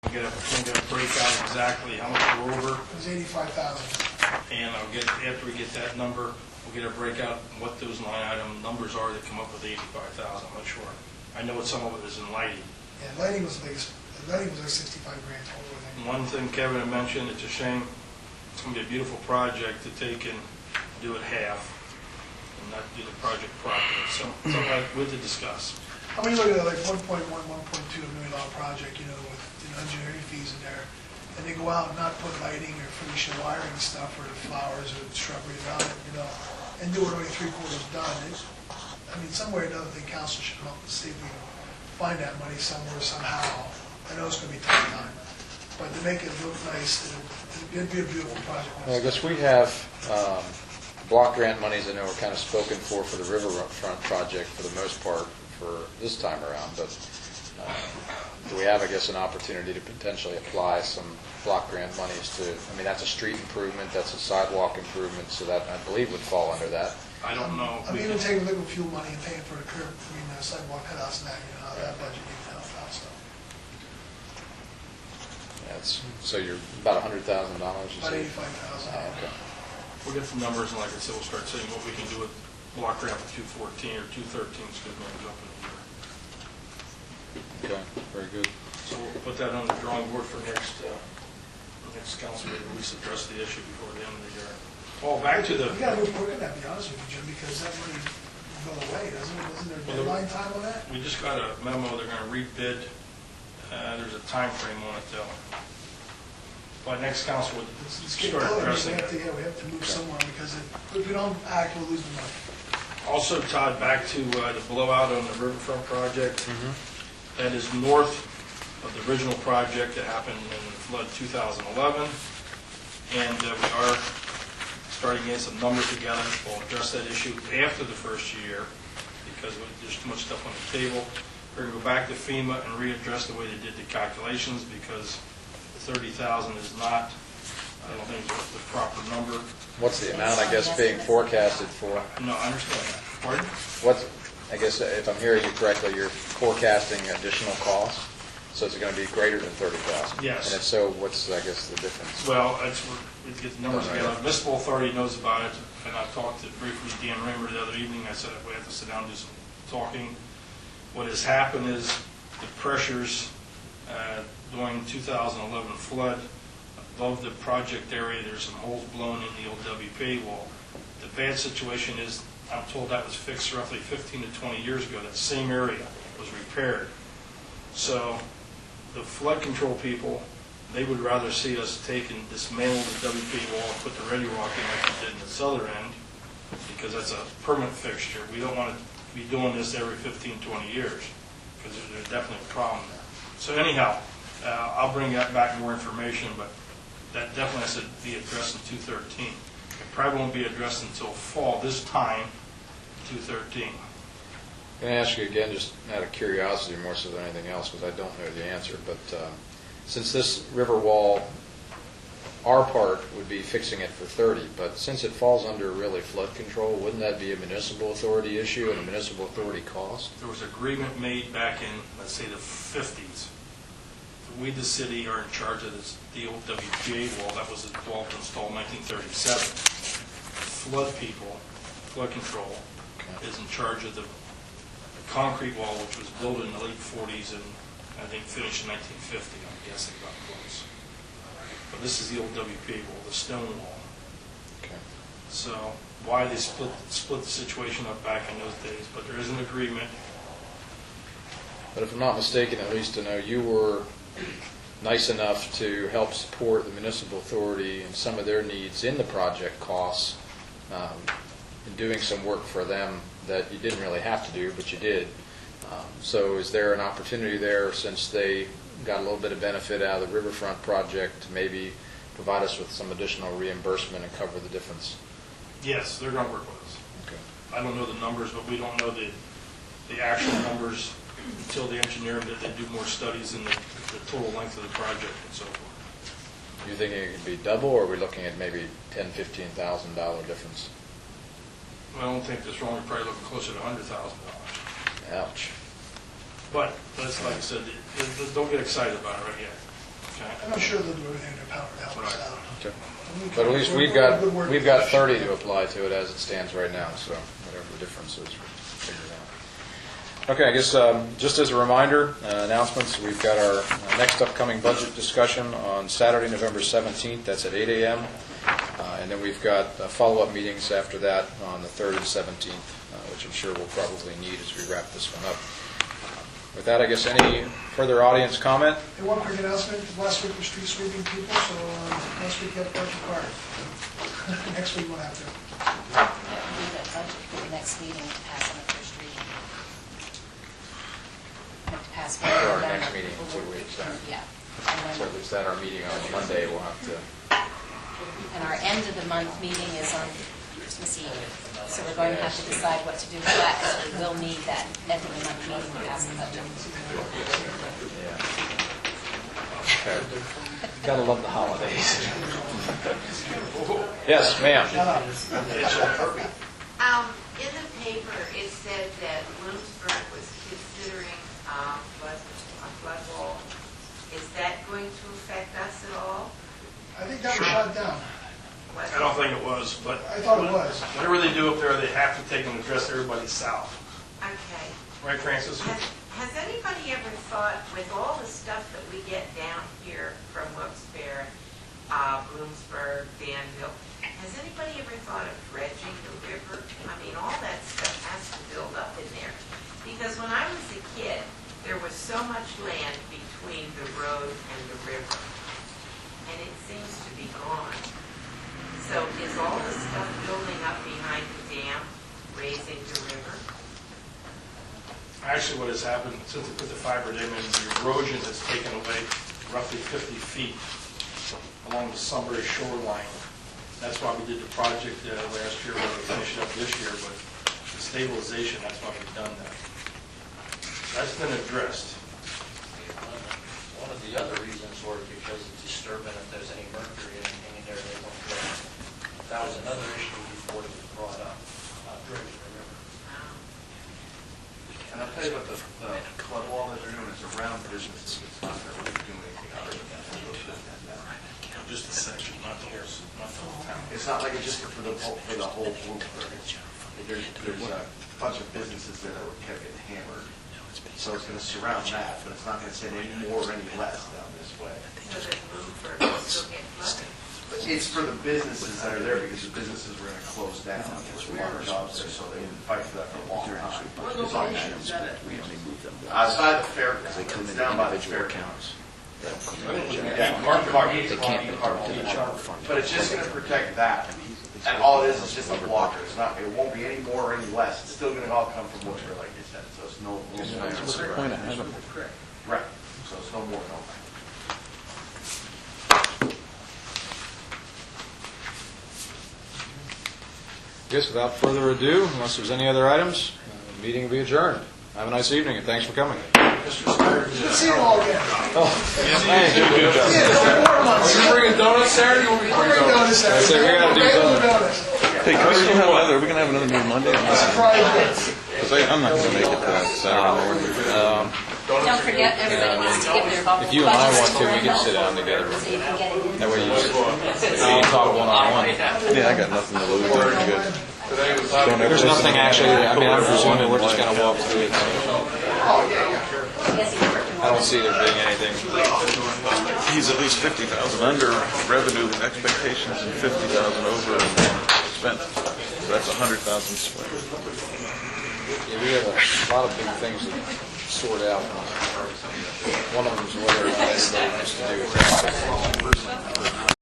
I'm gonna break out exactly how much we're over, It was 85,000. and after we get that number, we'll get a breakout on what those line item numbers are that come up with 85,000. I'm not sure. I know what some of it is in lighting. Yeah, lighting was the biggest. Lighting was like 65 grand total, I think. One thing Kevin had mentioned, it's a shame, it's gonna be a beautiful project to take and do it half and not do the project properly. So, something like we to discuss. I mean, you look at it like 1.1, $1.2 million project, with engineering fees in there, and they go out and not put lighting or finish the wiring stuff or the flowers or the shrubbery around it, and do it only 3/4 done. I mean, somewhere or another, the council should come up and see if we can find that money somewhere, somehow. I know it's going to be a tough time, but to make it look nice, it'd be a beautiful project. Well, I guess we have block grant monies, I know are kind of spoken for the riverfront project for the most part for this time around, but do we have, I guess, an opportunity to potentially apply some block grant monies to, I mean, that's a street improvement, that's a sidewalk improvement, so that, I believe, would fall under that. I don't know. I'm even taking liquid fuel money and paying for the curb, sidewalk cutouts and that, how that budget even helps out, so. So you're about $100,000, you About say? 85,000. Oh, okay. We'll get some numbers, and like I said, we'll start saying what we can do with block grant for 214 or 213, excuse me, I'm jumping a year. Okay, very good. So we'll put that on the drawing board for next council meeting, at least address the issue before the end of the year. Oh, back to the, We gotta move quick on that, to be honest with you, Jim, because that money will go away, doesn't it? Isn't there a deadline time on that? we just got a memo, they're gonna rebid, there's a time frame on it though. By next council would It's getting start close. addressing it. We have to move somewhere, because if we don't act, we'll lose the money. Also, Todd, back to the blowout on the Riverfront project. That is north of the original project that happened in the flood 2011. And we are starting to get some numbers together. We'll address that issue after the first year because there's too much stuff on the table. We're going to go back to FEMA and readdress the way they did the calculations because the 30,000 is not, I don't think, the proper number. What's the amount, I guess, being forecasted for? No, I understand that. Pardon? I guess, if I'm hearing you correctly, you're forecasting additional costs, so it's going to be greater than 30,000? Yes. And if so, what's, I guess, the difference? Well, we get the numbers together. Municipal Authority knows about it, and I talked to briefly Dan Raymer the other evening. I said we have to sit down and do some talking. What has happened is the pressures during 2011 flood, above the project area, there's some holes blown in the old WPA wall. The bad situation is, I'm told that was fixed roughly 15 to 20 years ago. That same area was repaired. So the flood control people, they would rather see us take and dismantle the WPA wall and put the ready rock in like we did in the southern end, because that's a permanent fixture. We don't want to be doing this every 15, 20 years, because there's definitely a problem there. So anyhow, I'll bring that back more information, but that definitely has to be addressed in 213. It probably won't be addressed until fall, this time, 213. Can I ask you again, just out of curiosity more so than anything else, because I don't know the answer, but since this river wall, our part would be fixing it for 30, but since it falls under really flood control, wouldn't that be a municipal authority issue and a municipal authority cost? There was an agreement made back in, let's say, the 50s. We, the city, are in charge of the old WPA wall that was installed in 1937. Flood people, flood control, is in charge of the concrete wall, which was built in the late 40s and I think finished in 1950, I'm guessing about close. But this is the old WPA wall, the stone wall. Okay. So why they split the situation up back in those days, but there is an agreement. But if I'm not mistaken, at least to know, you were nice enough to help support the municipal authority and some of their needs in the project costs, in doing some work for them that you didn't really have to do, but you did. So is there an opportunity there, since they got a little bit of benefit out of the Riverfront project, to maybe provide us with some additional reimbursement and cover the difference? Yes, they're going to work with us. Okay. I don't know the numbers, but we don't know the actual numbers until the engineer that they do more studies in the total length of the project and so forth. You thinking it could be double, or are we looking at maybe $10,000, $15,000 difference? Well, I don't think that's wrong. We're probably looking closer to $100,000. Ouch. But that's like I said, don't get excited about it right yet. And I'm sure they'll do everything in their power to help us out. Okay. And we But at can- least we're- we've we're in got, good working we've got position. 30 to apply to it as it stands right now, so whatever the difference is, we'll figure it out. Okay, I guess just as a reminder, announcements, we've got our next upcoming budget discussion on Saturday, November 17th, that's at 8 a.m. And then we've got follow-up meetings after that on the 3rd and 17th, which I'm sure we'll probably need as we wrap this one up. With that, I guess any further audience comment? And one quick announcement, last week was street sweeping people, so next week you have to park your car. Next week we'll have to. That would be the budget for the next meeting to pass on the first reading. Have to pass. For our one next down. meeting in 2 weeks, then. Yeah. And So then, at least at our meeting on Monday, we'll have to, and our end of the month meeting is on Christmas Eve. So we're going to have to decide what to do with that, because we will need that end of the month meeting to pass the budget. yeah. Okay. Gotta love the holidays. Yes, ma'am. In the paper, it said that Bloomsburg was considering a flood wall. Is that going to affect us at all? I think that was shot down. I don't think it was, but. I thought it was. Whatever they do up there, they have to take and address everybody south. Okay. Right, Francis? Has anybody ever thought, with all the stuff that we get down here from Wilkes-Barre, Bloomsburg, Danville, has anybody ever thought of dredging the river? I mean, all that stuff has to build up in there. Because when I was a kid, there was so much land between the road and the river. And it seems to be gone. So is all the stuff building up behind the dam raising the river? Actually, what has happened since they put the fiber dam in, the erosion has taken away roughly 50 feet along the Sunbury shoreline. That's why we did the project last year, we're going to finish it up this year, but the stabilization, that's why we've done that. That's been addressed. One of the other reasons were because it's disturbing if there's any mercury or anything in there, they won't go. That was another issue before it was brought up, dredging the river. And I'll tell you what, the flood wall that they're doing is around businesses. It's not really doing anything other than that. Just a section, not the whole town. It's not like it's just for the whole Bloomsburg. There's a bunch of businesses there that were kept getting hammered. So it's going to surround that, but it's not going to send any more or any less down this way. So that Bloomsburg will still get flooded? But it's for the businesses that are there because the businesses were going to close down. There's a lot of jobs there, so they didn't fight for that for a long time. It's on outside the fair, it's down by the fair counts. Yeah, They can't build but it's just going to protect that. And all it is just a blocker. It's not. It won't be any more or any less. It's still going to all come from Wilkes-Barre, like you said. So it's no. What's the point of having them? Right. So it's no more. No. I guess without further ado, unless there's any other items, the meeting will be adjourned. Have a nice evening, and thanks for coming. Good seeing you all again. Thanks. Yeah, no more months. You bring a donut, Sarah? You want me to I'll bring donuts there. I said we gotta do Bagel something. donuts. Hey, can we still have another? Are we gonna have another meeting Monday? Surprise. Because I'm not gonna make it that Saturday morning. Don't forget, everybody needs to give their. If you and I want to, we can sit down together. So you can get it in. That way you can talk one-on-one. Yeah, I got nothing to lose. I'm good. Don't ever There's nothing actually, I mean, I'm presuming we're just gonna walk through it. Yes, you can. I don't see there being anything. He's at least 50,000 under revenue expectations and 50,000 over expense. So that's 100,000 split. Yeah, we have a lot of big things to sort out. One of them is whether or not it's supposed to do with that.